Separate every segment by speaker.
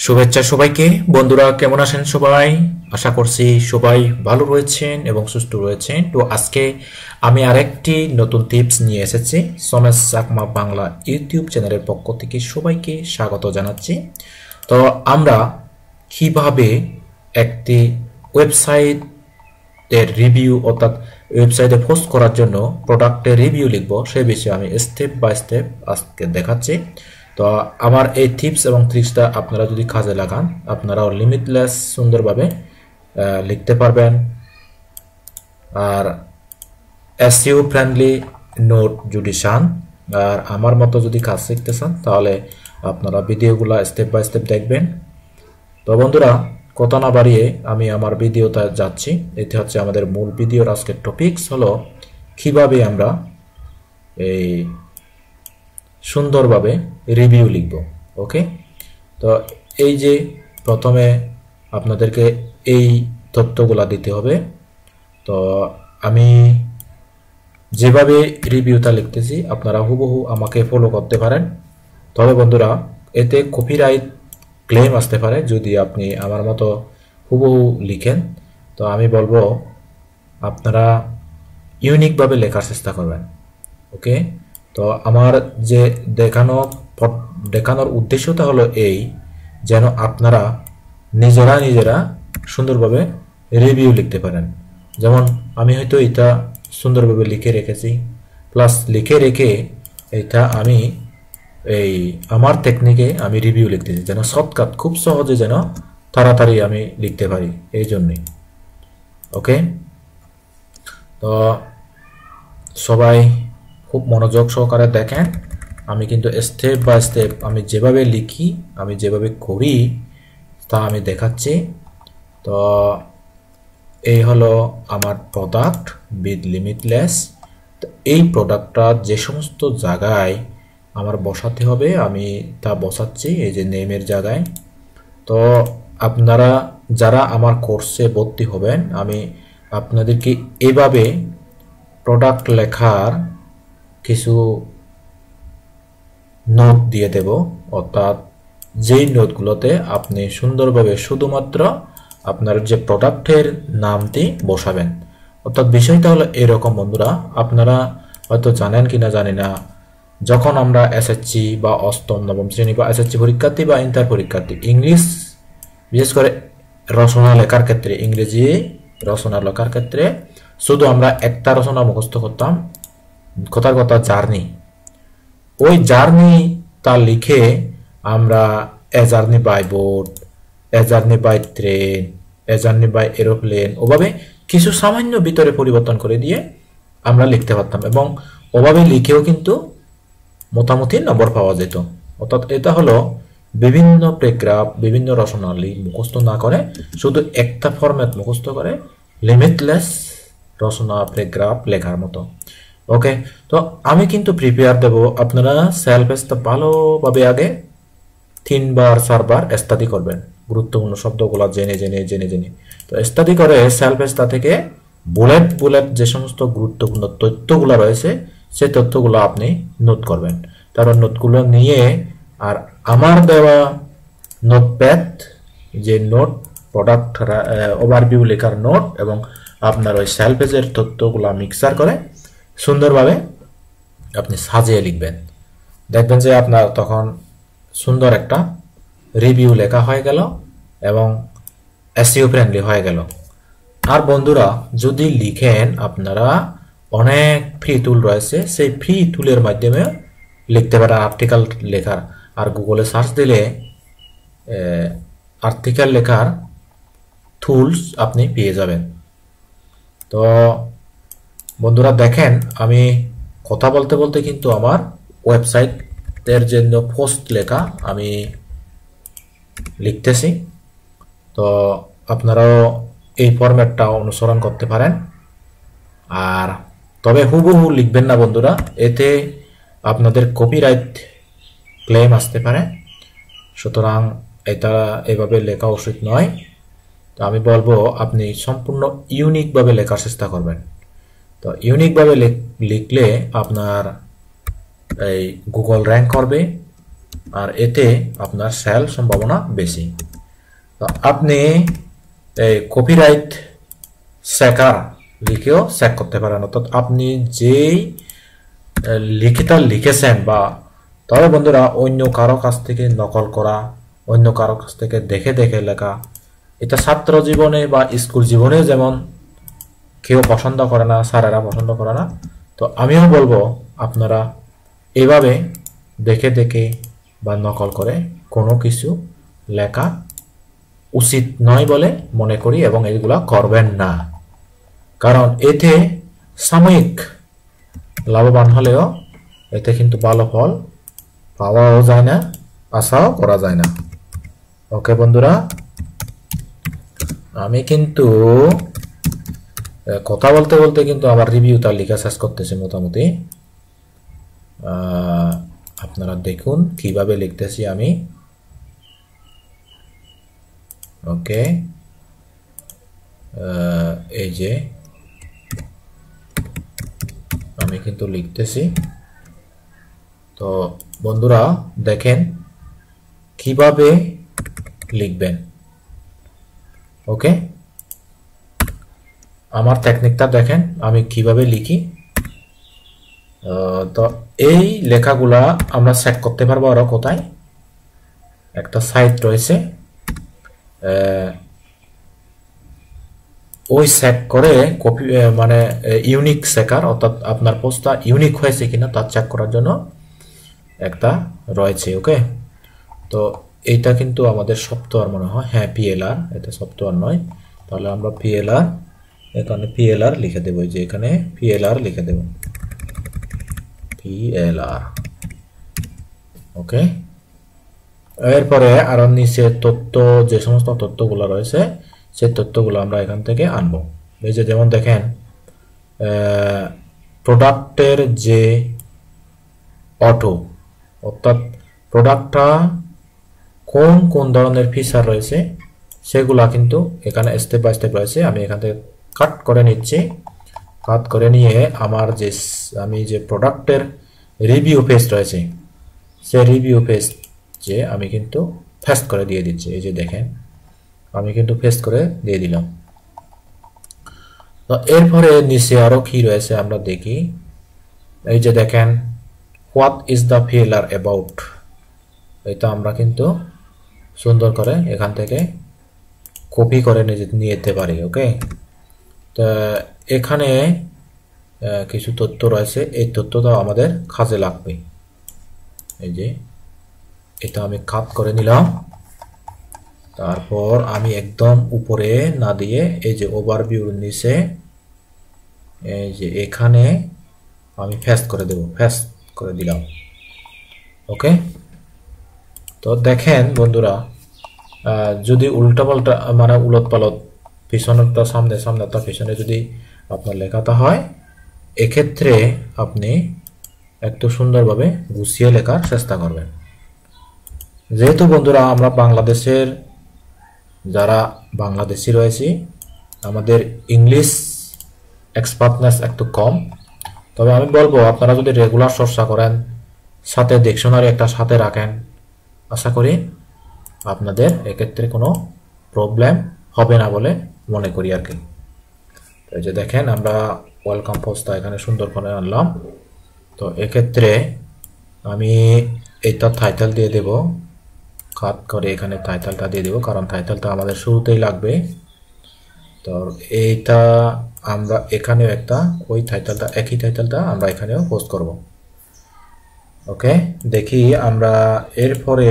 Speaker 1: শুভেচ্ছা সবাইকে। বন্ধুরা কেমন আছেন সবাই? আশা করছি সবাই ভালো রয়েছেন এবং সুস্থ রয়েছেন। তো আজকে আমি আরেকটি নতুন টিপস নিয়ে এসেছি। সমেশ চাকমা বাংলা ইউটিউব চ্যানেলের পক্ষ থেকে সবাইকে স্বাগত জানাচ্ছি। তো আমরা কিভাবে একটি ওয়েবসাইটের রিভিউ অর্থাৎ ওয়েবসাইটে পোস্ট করার জন্য প্রোডাক্টের রিভিউ লিখব সে বিষয়ে আমি স্টেপ বাই স্টেপ আজকে দেখাচ্ছি। তো আমার এই টিপস এবং ট্রিক্সটা আপনারা যদি কাজে লাগান আপনারাও লিমিটলেস সুন্দরভাবে লিখতে পারবেন। আর এসইও ফ্রেন্ডলি নোট যদি চান আর আমার মতো যদি কাজ শিখতে চান তাহলে আপনারা ভিডিওগুলো স্টেপ বাই স্টেপ দেখবেন। তো বন্ধুরা কথা না বাড়িয়ে আমি আমার ভিডিওতে যাচ্ছি। এতে হচ্ছে আমাদের মূল ভিডিওর আজকের টপিকস হলো কিভাবে আমরা এই সুন্দরভাবে রিভিউ লিখব। ওকে, তো এই যে প্রথমে আপনাদেরকে এই তথ্যগুলা দিতে হবে। তো আমি যেভাবে রিভিউটা লিখতেছি আপনারা হুবহু আমাকে ফলো করতে পারেন। তবে বন্ধুরা এতে কপিরাইট ক্লেম আসতে পারে যদি আপনি আমার মতো হুবহু লিখেন। তো আমি বলবো আপনারা ইউনিকভাবে লেখার চেষ্টা করবেন। ওকে, তো আমার যে দেখানোর উদ্দেশ্যটা হলো এই, যেন আপনারা নিজেরা সুন্দরভাবে রিভিউ লিখতে পারেন। যেমন আমি হয়তো এটা সুন্দরভাবে লিখে রেখেছি, প্লাস লিখে রেখে এটা আমি এই আমার টেকনিকে আমি রিভিউ লিখতেছি, যেন শর্টকাট খুব সহজে যেন তাড়াতাড়ি আমি লিখতে পারি এই জন্যই। ওকে, তো সবাই খুব মনোযোগ সহকারে দেখেন। আমি কিন্তু স্টেপ বাই স্টেপ আমি যেভাবে লিখি আমি যেভাবে করি তা আমি দেখাচ্ছি। তো এই হলো আমার প্রোডাক্ট উইথ লিমিটলেস। তো এই প্রোডাক্টটা যে সমস্ত জায়গায় আমার বসাতে হবে আমি তা বসাচ্ছি এই যে নেমের জায়গায়। তো আপনারা যারা আমার কোর্সে ভর্তি হবেন আমি আপনাদেরকে এভাবে প্রোডাক্ট লেখার কিছু নোট দিয়ে দেব, অর্থাৎ যেই নোটগুলোতে আপনি সুন্দরভাবে শুধুমাত্র আপনার যে প্রোডাক্টের নামটি বসাবেন। অর্থাৎ বিষয়টা হলো এরকম বন্ধুরা, আপনারা হয়তো জানেন কিনা জানি না, যখন আমরা এসএসসি বা অষ্টম নবম শ্রেণী বা এসএসসি পরীক্ষার্থী বা ইন্টার পরীক্ষার্থী ইংলিশ বিশেষ করে রচনা লেখার ক্ষেত্রে ইংরেজি রচনা লেখার ক্ষেত্রে শুধু আমরা একটা রচনা মুখস্থ করতাম, কথার কথা জার্নি। ওই জার্নি তা লিখে আমরা a journey by boat, a journey by train, a journey by aeroplane, ওভাবে কিছু সামান্য ভিতরে পরিবর্তন করে দিয়ে আমরা লিখতে পারতাম এবং ওভাবে লিখেও কিন্তু মোটামুটি নম্বর পাওয়া যেত। অর্থাৎ এটা হলো বিভিন্ন প্যারাগ্রাফ বিভিন্ন রচনাবলী মুখস্থ না করে শুধু একটা ফরম্যাট মুখস্থ করে লিমিটলেস রচনা প্যারাগ্রাফ লেখার মতো। ওকে, তো আমি কিন্তু প্রিপেয়ার দেব, আপনারা সেলফ পেজটা ভালোভাবে আগে 3 বার 4 বার স্টাডি করবেন, গুরুত্বপূর্ণ শব্দগুলো জেনে। তো স্টাডি করে সেলফ পেজটা থেকে বুলেট যে সমস্ত গুরুত্বপূর্ণ তথ্যগুলো রয়েছে সেই তথ্যগুলো আপনি নোট করবেন। তারপর নোটগুলো নিয়ে আর আমার দেওয়া নোটপ্যাড যে নোট প্রোডাক্ট ওভারভিউ লেখার নোট এবং আপনার ওই সেলফ পেজের তথ্যগুলো মিক্সার করে সুন্দরভাবে আপনি সাজিয়ে লিখবেন। দেখবেন যে আপনার তখন সুন্দর একটা রিভিউ লেখা হয়ে গেল এবং এসইও ফ্রেন্ডলি হয়ে গেল। আর বন্ধুরা যদি লিখেন আপনারা অনেক ফ্রি টুল রয়েছে, সেই ফ্রি টুলের মাধ্যমে লিখতে পারেন আর্টিকেল লেখার। আর গুগলে সার্চ দিলে আর্টিকেল লেখার টুলস আপনি পেয়ে যাবেন। তো বন্ধুরা দেখেন আমি কথা বলতে বলতে কিন্তু আমার ওয়েবসাইটের জন্য পোস্ট লেখা আমি লিখতেছি। তো আপনারাও এই ফরম্যাটটা অনুসরণ করতে পারেন। আর তবে হুবহু লিখবেন না বন্ধুরা, এতে আপনাদের কপিরাইট ক্লেম আসতে পারে, সুতরাং এটা এভাবে লেখা উচিত নয়। তো আমি বলবো আপনি সম্পূর্ণ ইউনিকভাবে লেখার চেষ্টা করবেন। তো ইউনিকভাবে লিখলে আপনার এই গুগল র্যাঙ্ক করবে আর এতে আপনার সেল সম্ভাবনা বেশি। তো আপনি এই কপিরাইট চেকার লিখেও চেক করতে পারেন, অর্থাৎ আপনি যেই লিখেছেন বা, তবে বন্ধুরা অন্য কারো কাছ থেকে নকল করা, অন্য কারো কাছ থেকে দেখে দেখে লেখা, এটা ছাত্র জীবনে বা স্কুল জীবনে যেমন কেউ পছন্দ করে না, স্যারেরা পছন্দ করে না, তো আমিও বলবো আপনারা এভাবে দেখে দেখে বা নকল করে কোনো কিছু লেখা উচিত নয় বলে মনে করি, এবং এগুলা করবেন না। কারণ এতে সাময়িক লাভবান হলেও এতে কিন্তু ভালো ফল পাওয়াও যায় না, আশাও করা যায় না। ওকে বন্ধুরা, আমি কিন্তু কথা বলতে বলতে কিন্তু আমার রিভিউটা লেখা শেষ করতেছি মোটামুটি। আপনারা দেখুন কিভাবে লিখতেছি আমি। ওকে, এই যে আমি কিন্তু লিখতেছি। তো বন্ধুরা দেখেন কিভাবে লিখবেন। ওকে, আমার টেকনিকটা দেখেন আমি কিভাবে লিখি। তো এই লেখাগুলা আমরা চেক করতে পারবো আরো কোথায়, একটা সাইট রয়েছে, ওই চেক করে কপি মানে ইউনিক চেকার, অর্থাৎ আপনার পোস্টটা ইউনিক হয়েছে কিনা তা চেক করার জন্য একটা রয়েছে। ওকে, তো এইটা কিন্তু আমাদের সফটওয়্যার মনে হয়, হ্যাঁ পিএলআর, এটা সফটওয়্যার নয়। তাহলে আমরা পিএলআর, এখানে পিএলআর লিখে দেবো, যে এখানে পিএলআর লিখে দেব, পিএলআর। ওকে, এরপরে আরো নিচে তথ্য, যে সমস্ত তথ্যগুলো রয়েছে সেই তথ্যগুলো আমরা এখান থেকে আনবো। এই যে যেমন দেখেন প্রোডাক্টের যে অটো, অর্থাৎ প্রোডাক্টটা কোন কোন ধরনের ফিচার রয়েছে সেগুলা কিন্তু এখানে স্টেপ বাই স্টেপ রয়েছে। আমি এখান থেকে কাট করে নিচ্ছি, কাট করে নিয়ে আমার যে আমি যে প্রোডাক্টের রিভিউ পেজ রয়েছে সেই রিভিউ পেজ যে আমি কিন্তু পেস্ট করে দিয়ে দিচ্ছি। এই যে দেখেন আমি কিন্তু পেস্ট করে দিয়ে দিলাম। তো এরপরে নিচে আরো কি রয়েছে আমরা দেখি। এই যে দেখেন what is the PLR about, এটা আমরা কিন্তু সুন্দর করে এখান থেকে কপি করে নিয়ে যেতে পারি। ওকে, তো এখানে কিছু তথ্য রয়েছে, এই তথ্যটা আমাদের কাজে লাগবে। এই যে এটা আমি কাট করে নিলাম, তারপর আমি একদম উপরে না দিয়ে এই যে ওভারভিউর নিচে এই যে এখানে আমি পেস্ট করে দেব, পেস্ট করে দিলাম। ওকে, তো দেখেন বন্ধুরা যদি উল্টাপাল্টা মানে উলট পালট, পিছনেরটা সামনে, সামনেরটা পিছনে যদি আপনার লেখাটা হয়, এক্ষেত্রে আপনি একটু সুন্দরভাবে গুছিয়ে লেখার চেষ্টা করবেন। যেহেতু বন্ধুরা আমরা বাংলাদেশের যারা বাংলাদেশি রয়েছি, আমাদের ইংলিশ এক্সপার্টনেস একটু কম, তবে আমি বলবো আপনারা যদি রেগুলার চর্চা করেন, সাথে ডিকশনারি একটা সাথে রাখেন, আশা করি আপনাদের এক্ষেত্রে কোনো প্রবলেম হবে না বলে মনে করি আর কি। এই যে দেখেন আমরা ওয়েলকাম পোস্টটা এখানে সুন্দর করে আনলাম। তো এক্ষেত্রে আমি এইটা টাইটেল দিয়ে দেব, কাট করে এখানে টাইটেলটা দিয়ে দেব, কারণ টাইটেলটা আমাদের শুরুতেই লাগবে। তো এইটা আমরা এখানেও একটা ওই টাইটেলটা, একই টাইটেলটা আমরা এখানেও পোস্ট করব। ওকে, দেখি আমরা এরপরে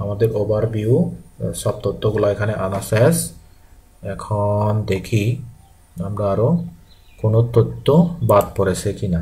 Speaker 1: আমাদের ওভারভিউ সব তথ্যগুলো এখানে আনা শেষ। এখন দেখি আমরা আরো কোনো তথ্য বাদ পড়েছে কিনা।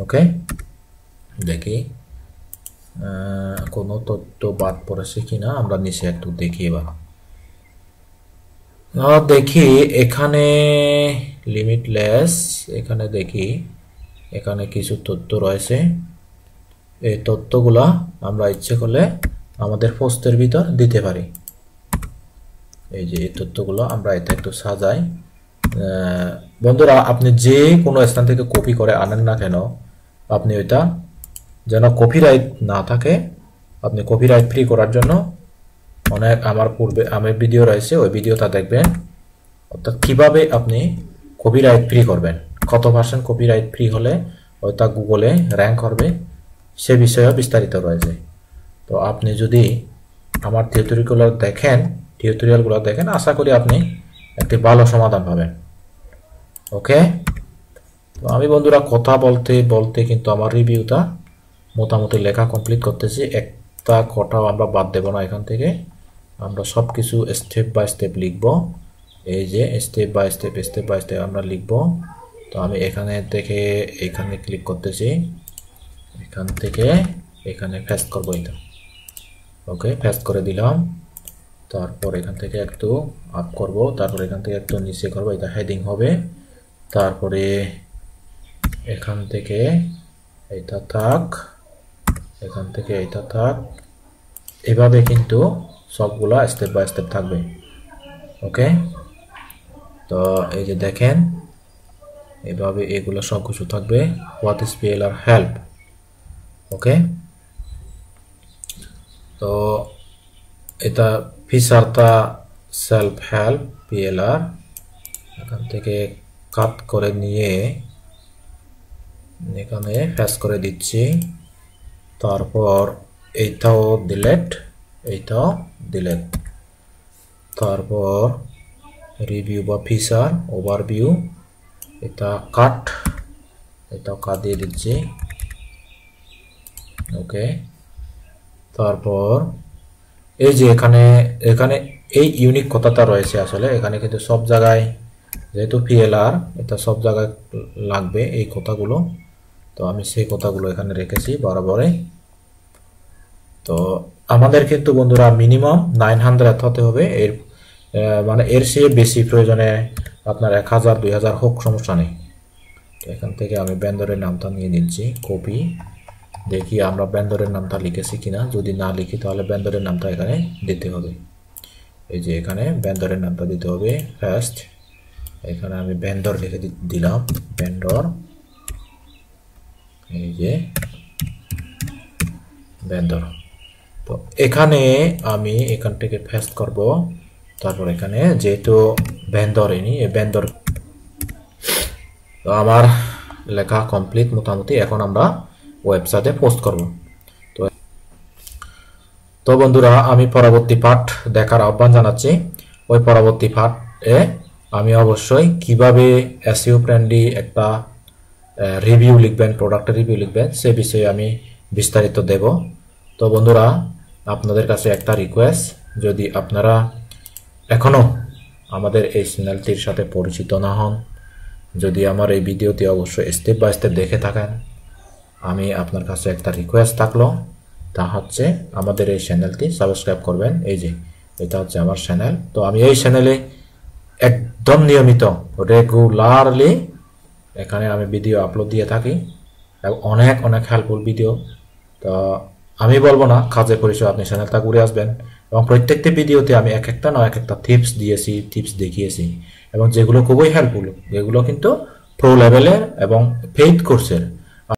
Speaker 1: ওকে, দেখি কোনো তথ্য বাদ পড়েছে কিনা আমরা নিচে একটু দেখি। এবার দেখি এখানে লিমিটলেস, এখানে দেখি এখানে কিছু তথ্য রয়েছে। এই তথ্যগুলা আমরা ইচ্ছে করলে আমাদের পোস্টের ভিতর দিতে পারি। এই যে এই তথ্যগুলো আমরা এটা একটু সাজাই। বন্ধুরা আপনি যে কোনো স্থান থেকে কপি করে আনেন না কেন, আপনি ওইটা যেন কপিরাইট না থাকে। আপনি কপিরাইট ফ্রি করার জন্য অনেক আমার পূর্বে আমার ভিডিও রয়েছে, ওই ভিডিওটা দেখবেন। অর্থাৎ কিভাবে আপনি কপিরাইট ফ্রি করবেন, কত পার্সেন্ট কপিরাইট ফ্রি হলে ওইটা গুগলে র্যাঙ্ক করবে, সে বিষয়ে বিস্তারিত রয়েছে। তো আপনি যদি আমার টিউটোরিয়ালগুলো দেখেন, আশা করি আপনি একটি ভালো সমাধান পাবেন। ওকে, তো আমি বন্ধুরা কথা বলতে বলতে কিন্তু আমার রিভিউটা মোটামুটি লেখা কমপ্লিট করতেছি। একটা কথাও আমরা বাদ দেব না। এখান থেকে আমরা সব কিছু স্টেপ বাই স্টেপ লিখব। এই যে স্টেপ বাই স্টেপ আমরা লিখব। তো আমি এখানে থেকে এখানে ক্লিক করতেছি, এখান থেকে এখানে পেস্ট করব এটা। ওকে, পেস্ট করে দিলাম। তারপর এখান থেকে একটু আপ করব, তারপর এখান থেকে একটু নিচে করব, এটা হেডিং হবে। তারপরে এখান থেকে এটা থাক, এখান থেকে এটা থাক, এভাবে কিন্তু সবগুলা স্টেপ বাই স্টেপ থাকবে। ওকে, তো এই যে দেখেন এভাবে এগুলো সব কিছু থাকবে। What is PLR help. Okay, তো এটা ফিচারটা সেলফ হেল্প পিএলআর, এখান থেকে কাট করে নিয়ে এখানে পেস্ট করে দিচ্ছি। তারপর এইটাও ডিলেট, এইটাও ডিলেট। তারপর রিভিউ বা ফিচার ওভারভিউ, এটা কাট, এটাও কাট দিয়ে দিচ্ছি। ওকে, তারপর এই যে এখানে এখানে এই ইউনিক কথাটা রয়েছে। আসলে এখানে কিন্তু সব জায়গায়, যেহেতু পিএলআর, এটা সব জায়গায় লাগবে এই কথাগুলো। তো আমি সেই কথাগুলো এখানে রেখেছি বরাবরে। তো আমাদের কিন্তু বন্ধুরা মিনিমাম 900 হতে হবে। এর মানে এর চেয়ে বেশি প্রয়োজনে আপনার 1000 2000 হোক, সমস্যা নেই। তো এখান থেকে আমি ভেন্ডরের নামটা নিয়ে নিচ্ছি, কপি। দেখি আমরা ভেন্ডরের নামটা লিখেছি কিনা, যদি না লিখি তাহলে ভেন্ডরের নামটা এখানে দিতে হবে। এই যে এখানে ভেন্ডরের নামটা দিতে হবে ফার্স্ট। এখানে আমি ভেন্ডর লিখে দিলাম, ভেন্ডর। এই যে ভেন্ডর। তো এখানে আমি এখান থেকে পেস্ট করব। তারপর এখানে যেহেতু ভেন্ডর এনি, এই ভেন্ডর। তো আমার লেখা কমপ্লিট মোটামুটি। এখন আমরা ওয়েবসাইটে পোস্ট করব। তো বন্ধুরা, আমি পরবর্তী পার্ট দেখার আহ্বান জানাচ্ছি। ওই পরবর্তী পার্টে আমি অবশ্যই কিভাবে এসইও ফ্রেন্ডলি একটা রিভিউ লিখবেন, প্রোডাক্টের রিভিউ লিখবেন, সে বিষয়ে আমি বিস্তারিত দেব। তো বন্ধুরা, আপনাদের কাছে একটা রিকোয়েস্ট, যদি আপনারা এখনো আমাদের এই চ্যানেলটির সাথে পরিচিত না হন, যদি আমার এই ভিডিওটি অবশ্যই স্টেপ বাই স্টেপ দেখে থাকেন, আমি আপনার কাছে একটা রিকোয়েস্ট থাকলো, তা হচ্ছে আমাদের এই চ্যানেলটি সাবস্ক্রাইব করবেন। এই যে এটা হচ্ছে আমার চ্যানেল। তো আমি এই চ্যানেলে একদম নিয়মিত রেগুলারলি এখানে আমি ভিডিও আপলোড দিয়ে থাকি, এবং অনেক অনেক হেল্পফুল ভিডিও। তো আমি বলবো না কাজের পরিচয়, আপনি চ্যানেলটা ঘুরে আসবেন। এবং প্রত্যেকটি ভিডিওতে আমি এক একটা টিপস দিয়েছি, টিপস দেখিয়েছি, এবং যেগুলো খুবই হেল্পফুল, যেগুলো কিন্তু প্রো লেভেলের এবং পেইড কোর্সের